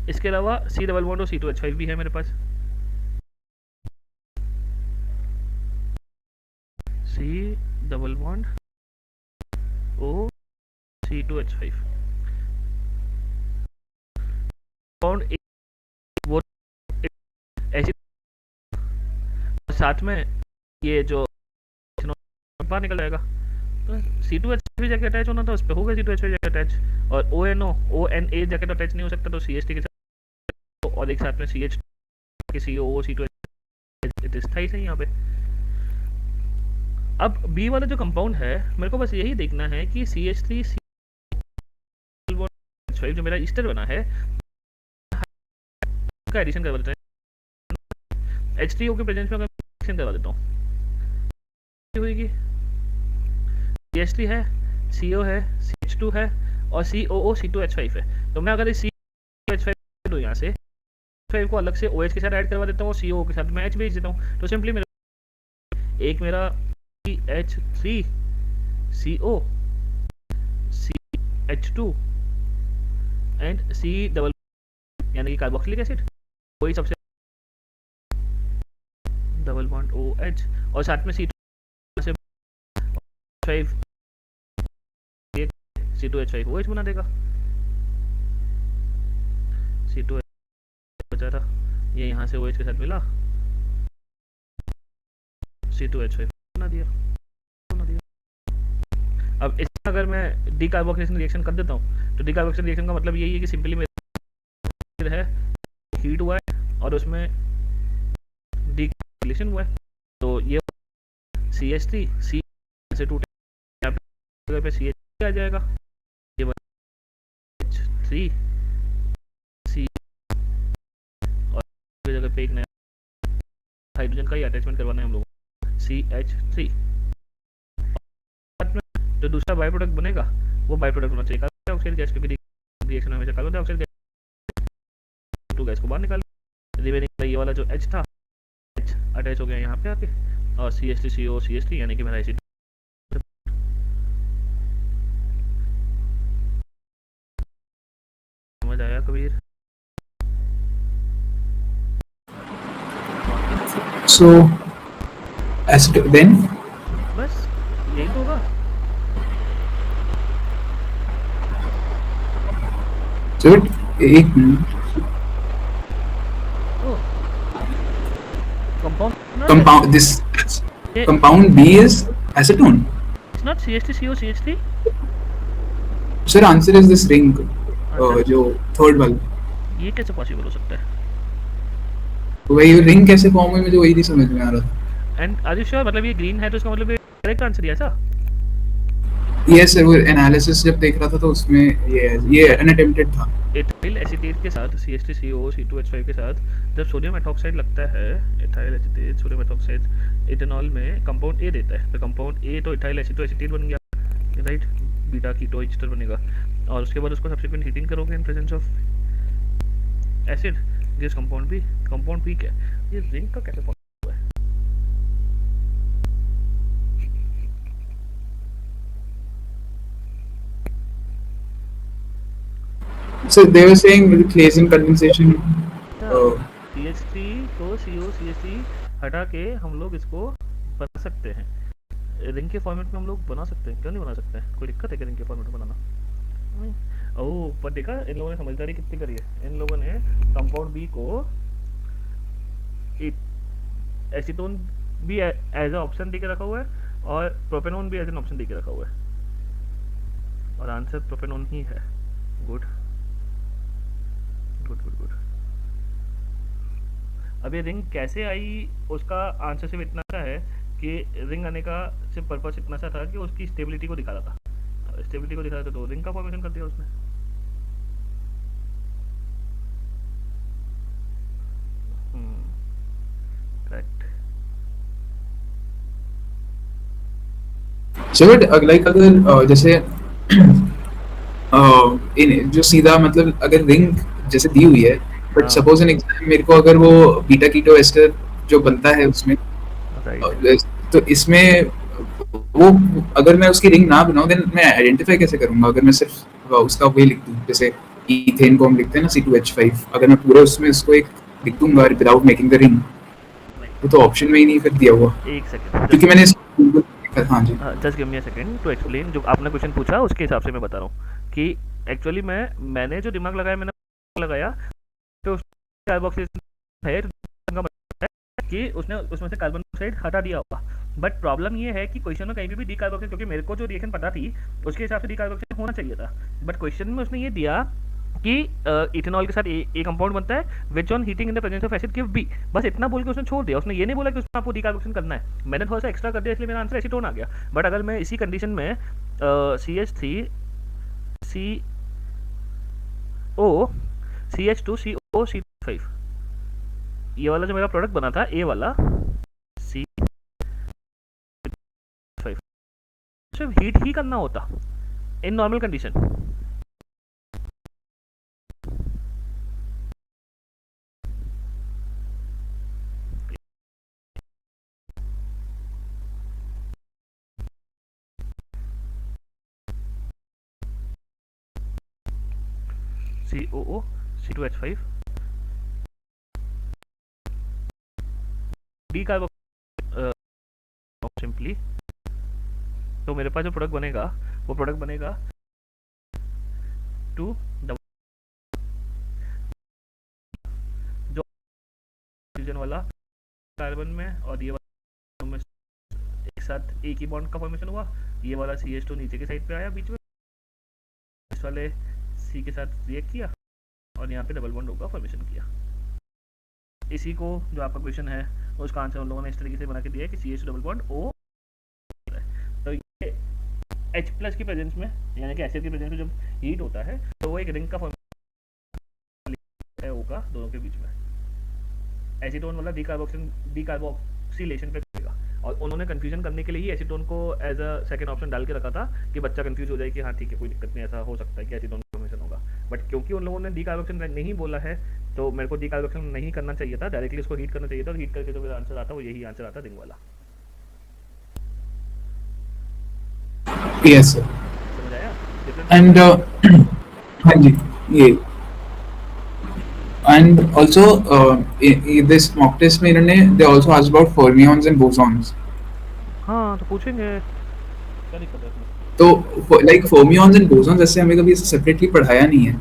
इसके अलावा सी double bond और C2H5 भी है मेरे पास। C double bond O C2H5 bond वो ऐसी, साथ में ये जो बाहर निकल जाएगा, तो C2H भी जाके अटैच होना था, उस पर होगा C2H जाके अटैच। और ONA जाके तो अटैच नहीं हो सकता, तो CH3 के साथ और एक साथ में CH के COO C2H स्थाई से यहाँ पे। अब बी वाला जो कंपाउंड है, मेरे को बस यही देखना है कि CH3 जो मेरा ईस्टर बना है का एडिशन करवा देते हैं। H3O के प्रेजेंस में अगर एडिशन करवा देता हूँ होगी, CH3 है, CO है, CH2 है और COO C2H5 है। तो मैं अगर इस C2H5 दूँ यहाँ से, H5 को अलग से OH के साथ ऐड करवा देता हूँ और CO के साथ मैं H भेज देता हूँ, तो सिंपली मेरा एक मेरा CH3 CO CH2 and C double यानी कि कार्बोक्सिलिक एसिड, वही सबसे डबल बॉन्ड OH और साथ में C2H5 C2H5 OH बना देगा। C2H बचा था, ये यहाँ से OH के साथ मिला, C2H5 बना दिया। अब इसमें अगर मैं डीकार्बोक्सिलेशन रिएक्शन कर देता हूँ, तो डीकार्बोक्सिलेशन रिएक्शन का मतलब यही है कि सिंपली मेरा है हीट हुआ है और उसमें डीकार्बोक्सिलेशन हुआ है, तो ये CH3 C से टूटे जगह पे CH आ जाएगा, ये H3 C और जगह पे एक नया हाइड्रोजन का ही अटैचमेंट करवाना है हम लोगों को, CH3। जो दूसरा बाई प्रोडक्ट बनेगा वो बाई प्रोडक्ट होना चाहिए कार्बन डाइऑक्साइड गैस, क्योंकि रिएक्शन में हमेशा carbon dioxide gas to gas को बाहर निकाल, रिमेनिंग ये वाला जो H था H अटैच हो गया यहाँ पे आके, और CH3CO CH3 यानी कि मेरा एसिड। समझ आया कबीर? So acid then बस यही तो होगा। so एक minute compound this compound B is acetone. It's not CH3CO CH3. Sir answer is this ring जो थर्ड वाला, ये कैसे पॉसिबल हो सकता है? तो वही रिंग कैसे फॉर्म हुई मुझे वही नहीं समझ में आ रहा था। एंड आर यू श्योर, मतलब ये ग्रीन है तो इसका मतलब ये करेक्ट आंसर है ऐसा? यस सर, वो एनालिसिस जब देख रहा था तो उसमें ये अनअटेम्प्टेड था। एथिल एसीटेट के साथ CH3CO C2H5 के साथ जब सोडियम मेथॉक्साइड लगता है, ethyl acetate sodium methoxide ethanol में कंपाउंड ए देता है, तो कंपाउंड ए तो एथाइल एसीटोएसीटेट बन गया, राइट, बीटा कीटो एस्टर बनेगा, और उसके बाद उसको सब्सिक्वेंट हीटिंग करोगे in presence of acid, this compound P क्या है? ये जिंक का कैसे पॉसिबल है? So they were saying with Claisen condensation CH3 को CO CH3 हटा के हम लोग इसको बना सकते हैं, रिंग के फॉर्मेट में हम लोग बना सकते हैं, क्यों नहीं बना सकते हैं? कोई दिक्कत है क्या रिंग के फॉर्मेट में बनाना? ओह, पर देखा इन लोगों ने समझदारी कितनी करी है, इन लोगों ने कंपाउंड बी को एसीटोन भी एज अ ऑप्शन दे के रखा हुआ है और प्रोपेनोन भी एज एन ऑप्शन दे के रखा हुआ है, और आंसर प्रोपेनोन ही है। Good good good good. अब ये रिंग कैसे आई, उसका आंसर सिर्फ इतना सा है कि रिंग आने का सिर्फ पर्पस इतना सा था कि उसकी स्टेबिलिटी को दिखा रहा था, स्टेबिलिटी को दिखा रहा था तो रिंग का फॉर्मेशन कर दिया उसने। करेक्ट। So like अगर जैसे जो सीधा मतलब अगर रिंग जैसे दी हुई है, बट सपोज एन एग्जाम मेरे को अगर वो बीटा कीटो एस्टर जो बनता है उसमें, तो इसमें वो अगर मैं उसकी रिंग ना बनाऊं देन मैं आइडेंटिफाई कैसे करूंगा अगर मैं सिर्फ उसका वही लिख दूं, जैसे ईथेन को हम लिखते हैं ना C2H5, अगर मैं पूरा उसमें उसको एक लिख दूंगा विदाउट मेकिंग द रिंग, वो तो ऑप्शन में ही नहीं फिर दिया हुआ, एक सेकंड क्योंकि मैंने हाँ जी just give me a second to explain. जो आपने क्वेश्चन पूछा उसके हिसाब से मैं बता रहा हूँ कि एक्चुअली मैंने जो दिमाग लगाया मैंने लगाया तो कार्बोक्सिलेशन है तो का मतलब है कि उसने उसमें से कार्बन डाइऑक्साइड हटा दिया होगा। बट प्रॉब्लम ये है कि क्वेश्चन में कहीं भी डीकार्बोक्सिल, क्योंकि मेरे को जो रिएक्शन पता थी उसके हिसाब से डीकार्बोक्सिल होना चाहिए था, बट क्वेश्चन में उसने ये दिया कि इथेनॉल के साथ ए कंपाउंड बनता है which on heating in the presence of acid give B. बस इतना बोल के उसने छोड़ दिया, उसने ये नहीं बोला कि उसमें आपको डीकार्बोक्सिल करना है। मैंने थोड़ा सा एक्स्ट्रा कर दिया इसलिए मेरा आंसर एसीटोन आ गया। बट अगर मैं इसी कंडीशन में CH3 CO CH2CO C5 ये वाला जो मेरा प्रोडक्ट बना था ए वाला C5 सिर्फ हीट ही करना होता in normal condition. COO C2H5 D कार्बो simply. तो मेरे पास जो प्रोडक्ट बनेगा वो प्रोडक्ट बनेगा 2 जो ऑक्सीजन वाला कार्बन में और ये वाला में एक साथ एक ही बॉन्ड का फॉर्मेशन हुआ। ये वाला CH2 नीचे की साइड पे आया बीच में, इस वाले C के साथ रिएक्ट किया और यहाँ पे डबल बॉन्ड का फॉर्मेशन किया। इसी को जो आपका क्वेश्चन है उसका आंसर उन लोगों ने इस तरीके से बना के दिया है कि CH2 डबल बॉन्ड O। तो ये H प्लस की प्रेजेंस में यानी कि एसिड की प्रेजेंस में जब हीट होता है तो वो एक रिंग का फॉर्मेशन है O का दोनों के बीच में। एसीटोन वाला डीकार्बोक्सिलेशन पे करेगा और उन्होंने कंफ्यूजन करने के लिए ही एसीटोन को एज अ सेकंड ऑप्शन डाल के रखा था कि बच्चा कंफ्यूज हो जाए कि हाँ ठीक है कोई दिक्कत नहीं, ऐसा हो सकता है कि एसीटोन फॉर्मेशन होगा। बट क्योंकि उन लोगों ने डीकार्बोक्सिलेशन नहीं बोला है तो मेरे को डीकार्बोक्सिलेशन नहीं करना चाहिए था, डायरेक्टली उसको हीट करना चाहिए था और हीट करके जो मेरा आंसर आता वो यही आंसर आता रिंग वाला। Yes sir. समझ आया एंड हाँ जी ये and also this mock test में इन्होंने they also asked about fermions and bosons. हाँ तो पूछेंगे क्या दिक्कत है इसमें। तो like fermions and bosons ऐसे हमें कभी सेपरेटली पढ़ाया नहीं है,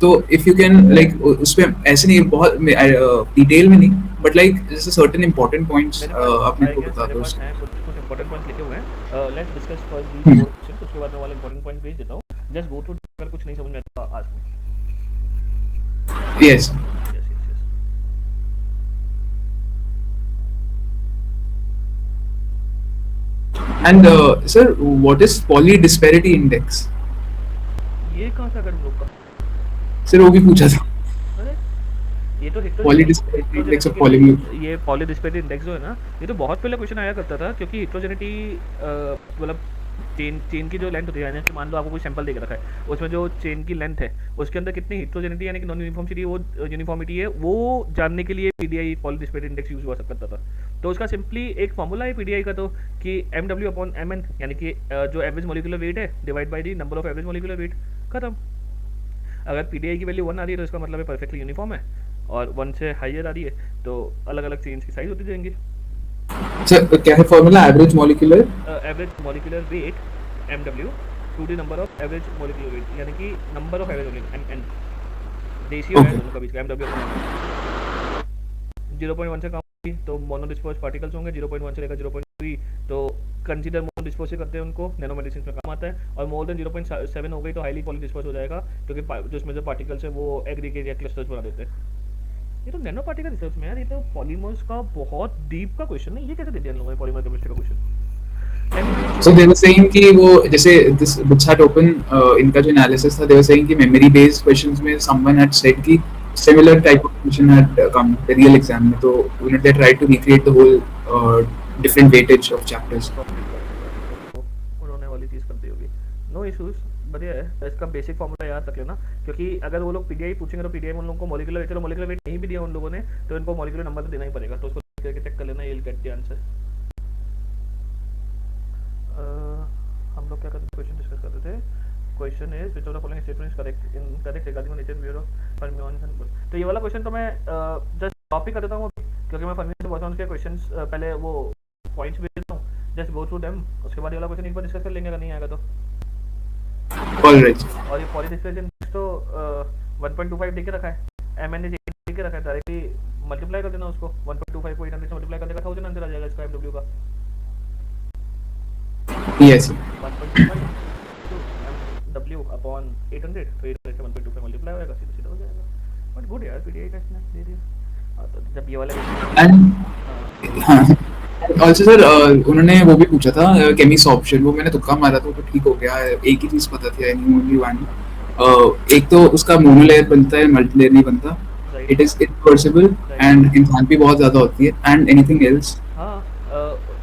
तो if you can like उसमें ऐसे नहीं बहुत डिटेल में नहीं बट like जैसे certain important points आप मेरे को बता दो। कुछ इंपॉर्टेंट पॉइंट्स लिखे हुए हैं, let's discuss first the four question, उसके बाद मैं वाला इंपॉर्टेंट पॉइंट भेज देता हूँ। जस्ट गो थ्रू, अगर कुछ नहीं समझ में आता आज में। Yes. And sir, what is polydisparity index? ये कहाँ से अगर लोग का सर वो भी पूछा था। अरे ये तो polydisparity index of polymer. ये पॉलीडिस्पेरिटी इंडेक्स जो है ना, ये तो बहुत पहले क्वेश्चन आया करता था, क्योंकि हिट्रोजेनिटी मतलब चेन की जो लेंथ होती है, यानी कि मान लो आपको कोई सैंपल दे के रखा है, उसमें जो चेन की लेंथ है उसके अंदर कितनी हिट्रोजेनिटी यानी कि नॉन यूनिफॉर्मिटी वो यूनिफॉर्मिटी है, वो जानने के लिए पीडीआई पॉलीडिस्पेरिटी इंडेक्स यूज हुआ करता था। तो उसका सिंपली एक फॉर्मूला है पीडीआई का, तो कि MW/Mn यानी कि जो एवरेज मॉलिक्यूलर वेट है divide by the number of average molecular wait, खत्म। अगर पीडीआई की वैल्यू 1 आ रही है तो इसका मतलब है परफेक्टली यूनिफॉर्म है, और 1 से हाइयर आ रही है तो अलग अलग चेन्स की साइज होती जाएंगी। सर क्या है formula? Average molecular weight MW to the number of average molecular weight, यानी कि number of average N ratio है दोनों का बीच का। MW 0.1 से कम होगी तो मोनो डिस्पर्स पार्टिकल्स होंगे, 0.1 से लेकर 0.3 तो कंसीडर मोनो डिस्पर्स से करते हैं उनको, नैनो मेडिसिन में काम आता है। और मोर देन 0.7 हो गई तो हाईली पॉली डिस्पर्स हो जाएगा, क्योंकि जो इसमें जो पार्टिकल्स है वो एग्रीगेट या क्लस्टर्स बना देते हैं। ये तो नैनो पार्टिकल रिसर्च में यार, ये तो पॉलीमर्स का बहुत डीप का क्वेश्चन है, ये कैसे दे दिया इन लोगों ने पॉलीमर केमिस्ट्री का question. So they were saying कि वो जैसे this books had open इनका जो analysis था, they were saying कि memory based questions में someone had said कि similar type of question had come the real exam में, तो they tried to recreate the whole different weightage of chapters. उन्होंने वाली चीज़ कर दी होगी, नो इश्यूज, बढ़िया है। इसका बेसिक फॉर्मूला याद रख लेना, क्योंकि अगर वो लोग पीडीआई पूछेंगे तो पीडीआई में उन लोगों को मॉलिक्यूलर वेट, चलो मॉलिक्यूलर वेट नहीं भी दिया उन लोगों ने तो इनको मॉलिक्यूलर नंबर तो देना ही पड़ेगा, तो उसको चेक कर लेना, ये गेट द आंसर। हम लोग क्या करते थे, क्वेश्चन डिस्कस करते थे। Question is which of the following statement is correct incorrect regarding nature behaviour of fermions and तो ये वाला क्वेश्चन तो मैं जस्ट कॉपी कर देता हूँ क्योंकि मैं फर्मियंस बॉसन्स के क्वेश्चंस पहले वो पॉइंट्स भेज देता हूँ, जस्ट गो थ्रू देम, उसके बाद ये वाला क्वेश्चन एक बार डिस्कस कर लेंगे अगर नहीं आएगा तो। ऑलराइट और ये पॉली डिस्कशन तो 1.25 दे के रखा है, एमएन ने दे के रखा है, डायरेक्टली मल्टीप्लाई कर देना उसको 1.25 को 800 से मल्टीप्लाई कर देगा 1000 आंसर आ जाएगा इसका एमडब्ल्यू का। यस 1.25 to MW upon 800 तो 800 से 1.25 मल्टीप्लाई होएगा, सीधा सीधा हो जाएगा। बट गुड यार पीडीआई का इसने दे दिया। हाँ, तो जब ये वाले एंड हाँ ऑल्सो सर उन्होंने वो भी पूछा था केमिस ऑप्शन, वो मैंने तुक्का मारा था तो ठीक हो गया। एक ही चीज पता थी, आई न्यू ओनली वन। एक तो उसका मोनोलेयर बनता है, मल्टीलेयर नहीं बनता। It is irreversible and enthalpy बहुत ज्यादा होती है। And anything else? हाँ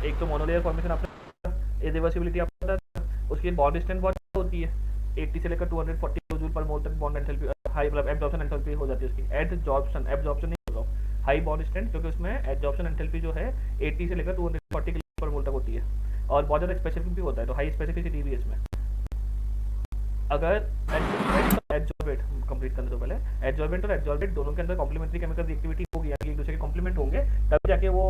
एक तो मोनोलेयर फॉर्मेशन आपने इरिवर्सिबिलिटी आपको पता है, उसकी बॉन्ड डिस्टेंस बहुत होती है 80 से लेकर 240 जूल पर मोल तक बॉन्ड एंथैल्पी हाई मतलब एब्जॉर्प्शन एंथैल्पी हो जाती है उसकी। एब्जॉर्प्शन नहीं होगा, हाई बॉन्ड स्ट्रेंथ, क्योंकि उसमें एब्जॉर्प्शन एंथैल्पी जो है 80 से लेकर 240 किलो पर मोल तक होती है और बहुत ज़्यादा स्पेसिफिक भी होता है, तो हाई स्पेसिफिसिटी भी है इसमें। अगर एडजॉर्बेंट कंप्लीट करने से पहले एडजॉर्बेंट और एडजॉर्बेंट दोनों के अंदर कॉम्प्लीमेंट्री केमिकल रिएक्टिविटी होगी, यानी एक दूसरे के कॉम्प्लीमेंट होंगे तब जाके वो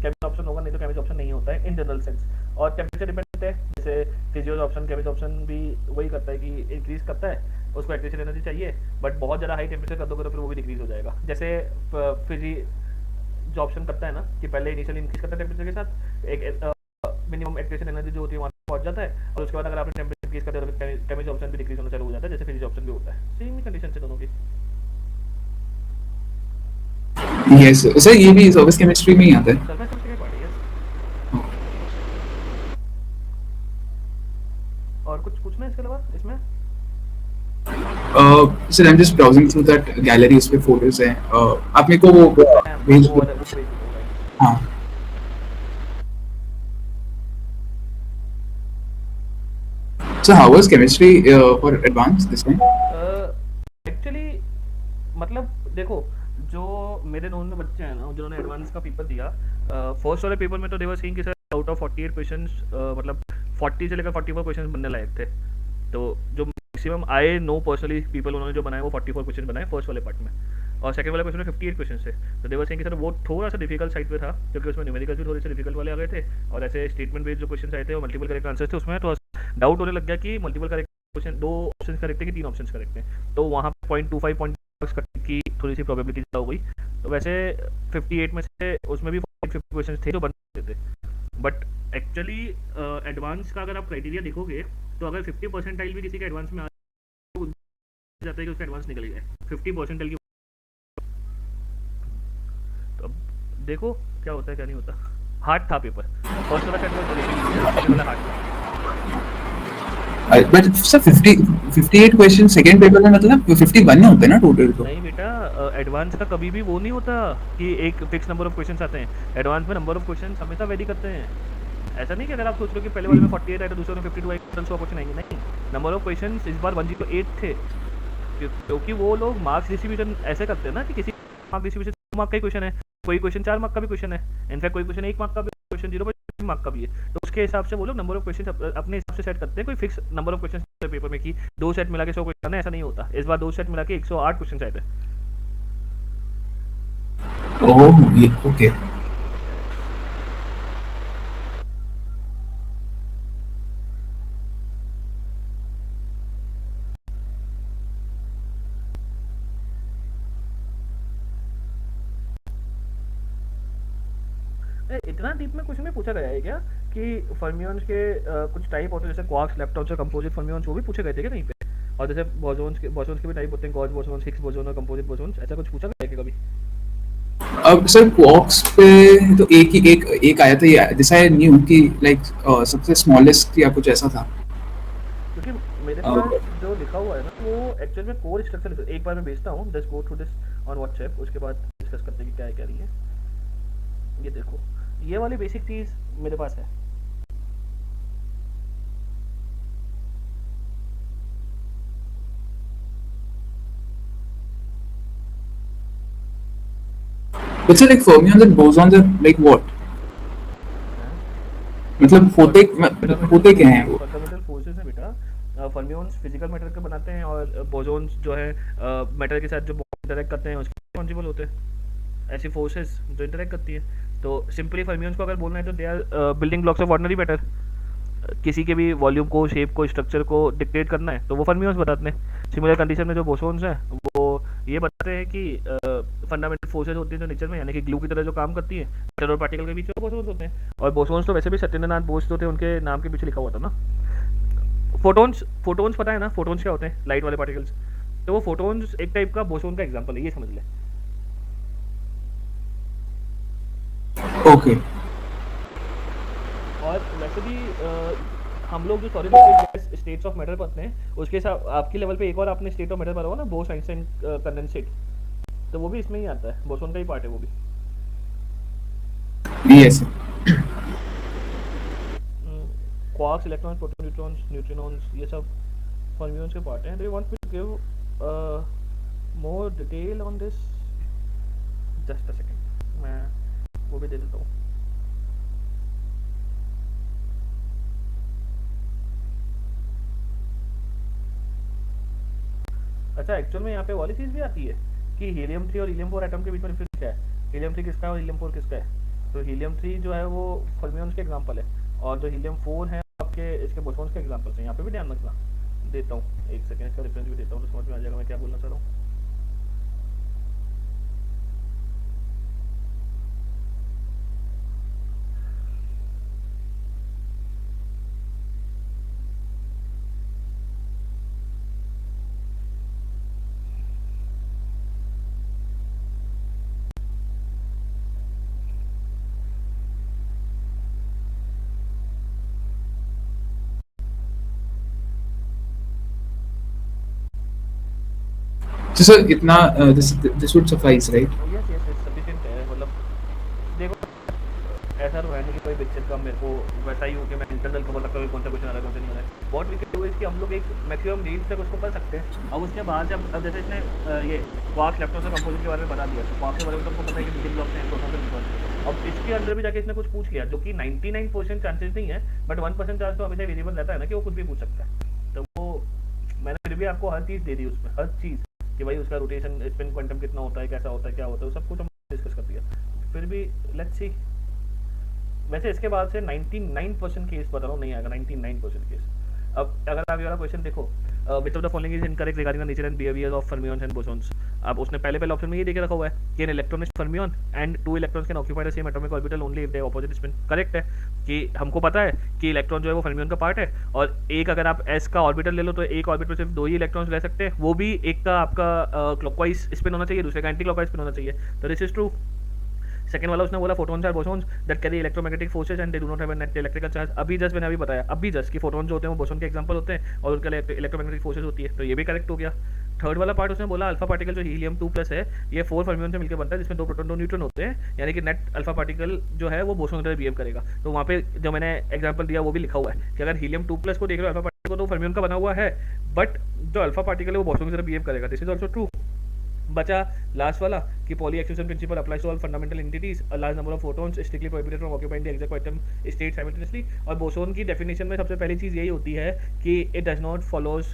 केमिकल ऑप्शन होगा, नहीं तो केमिकल ऑप्शन नहीं होता है इन जनरल सेंस। और टेम्परेचर डिपेंडेंट है, जैसे फिजियोल ऑप्शन केमिकल ऑप्शन भी वही करता है कि इंक्रीज करता है, उसको एक्टिवेशन एनर्जी चाहिए, बट बहुत ज़्यादा हाई टेम्परेचर कर दोगे तो फिर वो भी डिक्रीज हो जाएगा। जैसे फिजी जो ऑप्शन करता है ना कि पहले इनिशियली इंक्रीज करता है टेम्परेचर के साथ, एक मिनिमम एक्टिवेशन एनर्जी जो होती है वहाँ पहुंच जाता है, और उसके बाद अगर आपने टेम्परेचर इंक्रीज करते हो तो केमिकल ऑप्शन भी डिक्रीज होना चालू हो जाता है, जैसे फिजिक्स ऑप्शन भी होता है। सेम ही कंडीशन है दोनों की। यस सर, ये भी सर्विस केमिस्ट्री में ही आता है। सरफेस केमिस्ट्री का पार्ट है। और कुछ पूछना है इसके अलावा इसमें? Sir I am just browsing through that gallery, उस पे फोटोज हैं। आप मेरे को वो भेज दो। हाँ So how was chemistry for advanced this time? Actually मतलब देखो, जो मेरे नोन में बच्चे हैं ना जिन्होंने एडवांस का पेपर दिया, फर्स्ट वाले पेपर में तो दे वर सेइंग कि सर आउट ऑफ 48 क्वेश्चंस मतलब 40 से लेकर 44 क्वेश्चंस बनने लायक थे। तो जो maximum I know personally people उन्होंने जो बनाए वो 44 क्वेश्चन बनाए फर्स्ट वाले पार्ट में, और सेकंड वाले क्वेश्चन में 58 क्वेश्चन थे। तो दे वर सेइंग कि सर वो थोड़ा सा डिफिकल्ट साइड पे था, क्योंकि उसमें न्यूमेरिकल भी थोड़े से डिफिकल्ट वाले आ गए थे, और ऐसे स्टेटमेंट बेस्ड जो क्वेश्चन आए थे वो मल्टीपल करेक्ट आंसर थे, उसमें थोड़ा डाउट होने लग गया कि multiple correct question 2 option correct है कि 3 ऑप्शन करेक्ट हैं, तो वहाँ 0.25 पॉइंट की थोड़ी सी प्रोबेबिलिटी ज़्यादा हो गई। तो वैसे 58 में से उसमें भी 50 क्वेश्चन थे जो बन सकते थे, बट एक्चुअली एडवांस का अगर आप क्राइटेरिया देखोगे तो अगर 50 परसेंटाइल भी किसी का एडवांस में आ जाता है कि उसका एडवांस निकल गया 50 परसेंटाइल की। तो अब देखो क्या होता है क्या नहीं होता। हार्ड था पेपर, फर्स्ट वाला सेकंड वाला हार्ड था। But sir 58 question second paper में मतलब 51 होते हैं ना टोटल? तो नहीं बेटा, एडवांस का कभी भी वो नहीं होता कि एक फिक्स नंबर ऑफ क्वेश्चंस आते हैं। एडवांस में नंबर ऑफ क्वेश्चंस हमेशा वेरी करते हैं। ऐसा नहीं कि अगर आप सोच लो कि पहले वाले में 48 आए तो दूसरे में 52 आए तो 100 क्वेश्चन आएंगे, नहीं। नंबर ऑफ क्वेश्चंस इस बार 108 थे, क्योंकि वो लोग मार्क्स डिस्ट्रीब्यूशन ऐसे करते हैं ना कि किसी मार्क डिस्ट्रीब्यूशन 2 मार्क का ही क्वेश्चन है, कोई क्वेश्चन 4 मार्क का भी क्वेश्चन है, इनफैक्ट कोई क्वेश्चन 1 मार्क का भी, क्वेश्चन 0.5 मार्क का भी है। तो उसके हिसाब से वो लोग नंबर ऑफ क्वेश्चन अपने हिसाब से सेट करते हैं, कोई fix number of question paper में कि 2 सेट मिला के 100 क्वेश्चन है, ऐसा नहीं होता। इस बार 2 सेट मिला के 108 क्वेश्चन आए थे। Oh okay. इतना डीप में क्वेश्चन में पूछा गया है क्या कि फर्मियंस के कुछ टाइप होते हैं, जैसे क्वार्क्स, लेप्टॉन्स और कंपोजिट फर्मियंस, वो भी पूछे गए थे क्या कहीं पे? और जैसे बोसॉन्स के भी टाइप होते हैं, गॉस बोसॉन्स, हिग्स बोसॉन और कंपोजिट बोसॉन्स, ऐसा कुछ पूछा गया है क्या कभी? अब सर क्वार्क्स पे तो एक आया था, ये दिस आई न्यू कि लाइक सबसे स्मॉलेस्ट या कुछ ऐसा था। क्योंकि मेरे पास जो लिखा हुआ है ना वो एक्चुअल में कोर स्ट्रक्चर, एक बार मैं भेजता हूँ, just go through this on WhatsApp, उसके बाद डिस्कस करते हैं कि क्या है क्या नहीं है। ये देखो, ये वाली बेसिक चीज़ मेरे पास है। But sir, like fermions and bosons are like what? मतलब होते क्या हैं वो? फंडामेंटल फोर्सेस है बेटा। फर्मियोन्स फिजिकल मैटर के बनाते हैं और बोसोन्स जो है मैटर के साथ जो इंटरेक्ट करते हैं उसके रिस्पॉन्सिबल होते हैं, ऐसी फोर्सेस जो इंटरेक्ट करती है। तो सिंपली फर्मियोन्स को अगर बोलना है तो they are building blocks of ordinary matter. किसी के भी वॉल्यूम को, शेप को, स्ट्रक्चर को डिक्टेट करना है तो वो फर्मियोन्स बताते हैं। सिमिलर कंडीशन में जो बोसोन्स हैं वो ये बताते हैं कि फंडामेंटल फोर्सेस होती हैं जो नेचर में, यानी कि ग्लू की तरह जो काम करती है मैटर और पार्टिकल के बीच में, बोसोन्स होते हैं। और बोसोन्स तो वैसे भी सत्येंद्रनाथ बोस जो थे उनके नाम के पीछे लिखा हुआ था ना। फोटोन्स, फोटोन्स पता है ना, फोटोन्स क्या होते हैं? लाइट वाले पार्टिकल्स। तो वो फोटोन्स एक टाइप का बोसोन का एग्जांपल है, ये समझ ले। ओके। और वैसे भी हम लोग जो सॉलिड स्टेट्स ऑफ मैटर पढ़ते हैं उसके साथ आपकी लेवल पे एक और आपने स्टेट ऑफ मैटर पढ़ा होगा ना, बोस आइंस्टाइन कंडेंसेट, तो वो भी इसमें ही आता है, बोसोन का ही पार्ट है वो भी। Yes. Quarks, electrons, proton, neutrons, neutrinos, ये सब फर्मियोन्स के पार्ट हैं। Do you want me to give more detail on this? Just a second, मैं वो भी दे देता हूँ। अच्छा, एक्चुअल में यहाँ पे वाली चीज़ भी आती है कि हीलियम 3 और हीलियम 4 एटम के बीच में डिफरेंस क्या है, हीलियम 3 किसका है और हीलियम 4 किसका है। तो हीलियम 3 जो है वो फर्मियोन्स के एग्जांपल है, और जो हीलियम 4 है आपके इसके बोसोन्स के एग्जांपल्स हैं। यहाँ पे भी ध्यान रखना। देता हूँ एक सेकंड, इसका डिफरेंस भी देता हूँ तो समझ में आ जाएगा मैं क्या बोलना चाह रहा हूँ। So sir, इतना this would suffice, right? Yes yes yes, sufficient है। मतलब देखो, ऐसा तो है नहीं कि कोई पिक्चर का मेरे को वैसा ही हो कि मैं इंटरनल को बोल सकता हूँ कौन सा क्वेश्चन आ रहा है कौन सा नहीं आ रहा है। What we can do is कि हम लोग एक मैक्सिमम रेंज तक उसको कर सकते हैं। अब उसके बाद जब अब जैसे इसने ये क्वार्क्स, इलेक्ट्रॉन्स और कंपोजिट के बारे में बता दिया, तो क्वार्क्स के बारे में तो हमको पता है कि बिल्डिंग ब्लॉक्स हैं, प्रोटॉन्स और न्यूट्रॉन्स। अब इसके अंदर भी जाके इसने कुछ पूछ लिया जो कि 99% चांसेस नहीं है, बट 1% चांस तो हमेशा वेरिएबल रहता है ना कि वो कुछ भी पूछ सकता है। तो वो मैंने फिर भी आपको हर चीज़ दे दी उसमें, हर चीज़ कि भाई उसका रोटेशन, स्पिन क्वांटम कितना होता है, कैसा होता है, क्या होता है, सब कुछ हम डिस्कस कर दिया। फिर भी लेट्स सी। वैसे इसके बाद से 99% केस बता रहा हूँ नहीं आएगा, 99% केस। अब अगर आप ये वाला क्वेश्चन देखो, which of the following is incorrect regarding the nature and behaviour of fermions and bosons. अब उसने पहले ऑप्शन में ये देके रखा हुआ है कि an electron is fermion and 2 electrons can occupy the same atomic orbital only if they opposite spin. Correct है कि हमको पता है कि इलेक्ट्रॉन जो है वो फर्मियन का पार्ट है, और एक अगर आप एस का ऑर्बिटल ले लो तो एक ऑर्बिटल सिर्फ 2 ही इलेक्ट्रॉन्स ले सकते हैं, वो भी एक का आपका क्लॉकवाइज स्पिन होना चाहिए, दूसरे का एंटी क्लॉकवाइज स्पिन होना चाहिए। तो दिस इज ट्रू। सेकंड वाला उसने बोला photons are bosons that carry electromagnetic forces and they do not have a net electrical charge. अभी जस्ट मैंने अभी बताया, अभी जस्ट कि फोटोन जो होते हैं वो बोसॉन के एग्जांपल होते हैं और उनके लिए इलेक्ट्रोमैग्नेटिक फोर्सेस होती है, तो ये भी करेक्ट हो गया। थर्ड वाला पार्ट उसने बोला अल्फा पार्टिकल जो हीलियम 2+ है ये 4 फर्मियन से मिलकर बनता है जिसमें 2 प्रोटॉन 2 न्यूट्रॉन होते हैं, यानी कि नेट अल्फा पार्टिकल जो है वो बोसॉन की तरह बिहेव करेगा। तो वहाँ पे जो मैंने एग्जांपल दिया वो भी लिखा हुआ है कि अगर हीलियम 2+ को देख रहे हो अल्फा पार्टिकल को तो फर्मियन का बना हुआ है, बट जो अल्फा पार्टिकल है वो बोसॉन की तरह बिहेव करेगा। This is also true. बचा लास्ट वाला कि Pauli exclusion principle applies to all fundamental entities, a large number of photons strictly prohibited from occupying the exact quantum state simultaneously. और boson की डेफिनेशन में सबसे पहली चीज़ यही होती है कि इट डज नॉट फॉलोज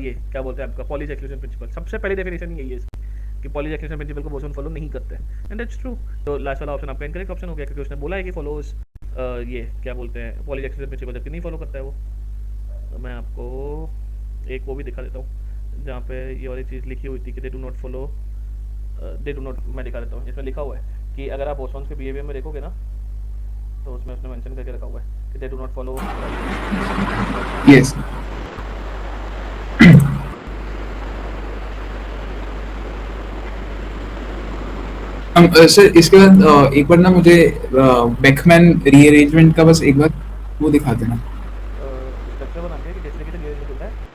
ये क्या बोलते हैं आपका पॉलीज एक्सक्लूजन प्रिंसिपल। सबसे पहली डेफिनेशन यही है इसकी कि पॉलीज एक्सक्लूजन प्रिंसिपल को बोसोन फॉलो नहीं करते हैं, एंड दैट्स ट्रू। तो लास्ट वाला ऑप्शन आपका इनकरेक्ट ऑप्शन हो गया क्योंकि उसने बोला है कि फॉलोज ये क्या बोलते हैं पॉलीज एक्सक्लूजन प्रिंसिपल, जबकि नहीं फॉलो करता है वो। तो मैं आपको एक वो भी दिखा देता हूँ जहाँ पे ये वाली चीज़ लिखी हुई थी कि दे do not follow, they do not, मैं दिखा देता हूँ। इसमें लिखा हुआ है कि अगर आप बोसॉन्स के बिहेवियर में देखोगे ना तो उसमें उसने मेंशन करके रखा हुआ है कि दे do not follow. Yes. Sir इसके बाद एक बार ना मुझे बेकमैन रीअरेंजमेंट का बस एक बार वो दिखा देना। स्ट्रक्चर बना के कि जैसे कि रीअरेंजमेंट होता है।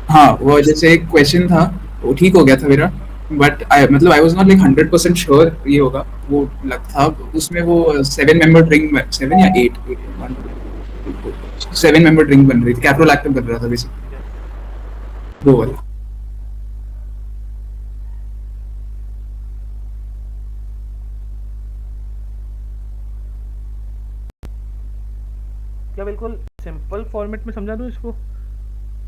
हाँ, वो जैसे एक क्वेश्चन था वो ठीक हो गया था मेरा, बट मतलब I was not like 100% sure ये होगा। वो लग था उसमें वो 7 मेंबर रिंग, 7 या 8, 7 मेंबर रिंग बन रही थी, कैप्रोलैक्टम बन रहा था बेसिकली, यस, वो वाला। क्या बिल्कुल सिंपल फॉर्मेट में समझा दूँ इसको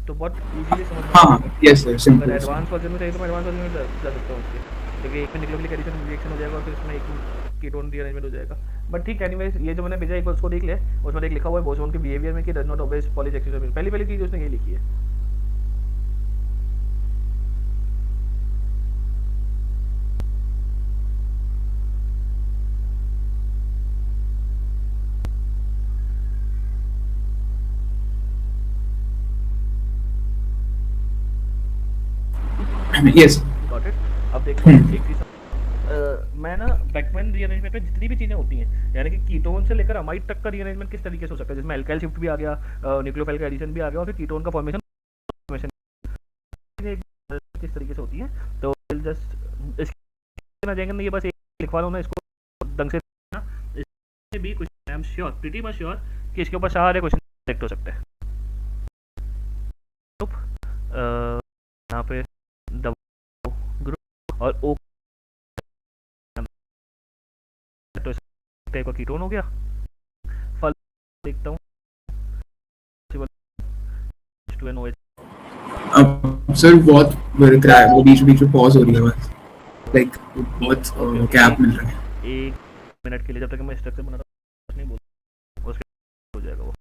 तो बहुत इजीली समझ में आ हाँ जाएगा। यस सर, अगर सिंपल। एडवांस वर्जन में चाहिए तो मैं एडवांस वर्जन में जा सकता हूँ उसके, क्योंकि एक में न्यूक्लियोफिलिक एडिशन रिएक्शन हो जाएगा और फिर उसमें एक कीटोन रीअरेंजमेंट हो जाएगा। बट ठीक है, एनीवेज ये जो मैंने भेजा एक बार उसको देख ले, उसमें देख लिखा हुआ है बोसोन के बिहेवियर में कि does not obey Pauli's axis. पहली पहली चीज़ उसने ये लिखी है। यस। Got it. अब देख ले एक चीज़, मैं ना बेकमैन रीअरेंजमेंट में जितनी भी चीज़ें होती हैं, यानी कि कीटोन से लेकर अमाइड तक का रीअरेंजमेंट किस तरीके से हो सकता है, जिसमें एल्काइल शिफ्ट भी आ गया, न्यूक्लियोफाइल का एडिशन भी आ गया और फिर कीटोन का फॉर्मेशन किस तरीके से होती है। तो जस्ट इसके ना जाएंगे ना, ये बस एक लिखवा लो ना इसको ढंग से ना, इसमें भी कुछ I am sure, pretty much sure कि इसके ऊपर सारे क्वेश्चन सेलेक्ट हो सकते हैं। ग्रुप यहाँ पे डबल ग्रुप और ओ, तो टाइप का कीटोन हो गया। फल देखता हूँ, H2NOH। अब सर बहुत क्रैक, वो बीच बीच में पॉज हो रही है बस, लाइक बहुत ओके ओके, गैप मिल रहा है। एक मिनट के लिए जब तक मैं स्ट्रक्चर बना रहा नहीं बोल, उसके हो जाएगा वो।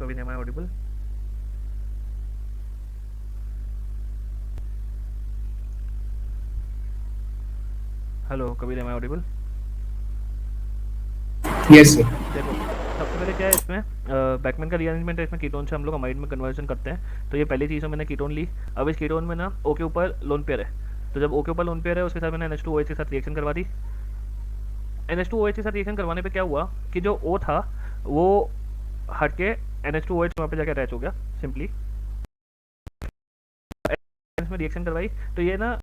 कभी नहीं ऑडिबल। हेलो कभी नहीं ऑडिबल। Yes sir. देखो सबसे पहले क्या है इसमें, बैकमैन का रीअरेंजमेंट है। इसमें कीटोन से हम लोग अमाइड में कन्वर्जन करते हैं। तो ये पहली चीज़ है, मैंने कीटोन ली। अब इस कीटोन में ना ओ के ऊपर लोन पेयर है। तो जब ओ के ऊपर लोन पेयर है उसके साथ मैंने NH2OH के साथ रिएक्शन करवा दी। NH2OH के साथ रिएक्शन करवाने पे क्या हुआ कि जो O था वो हट के NH2OH वहाँ पे जाके अटैच हो गया सिंपली। इसमें रिएक्शन करवाई तो ये ना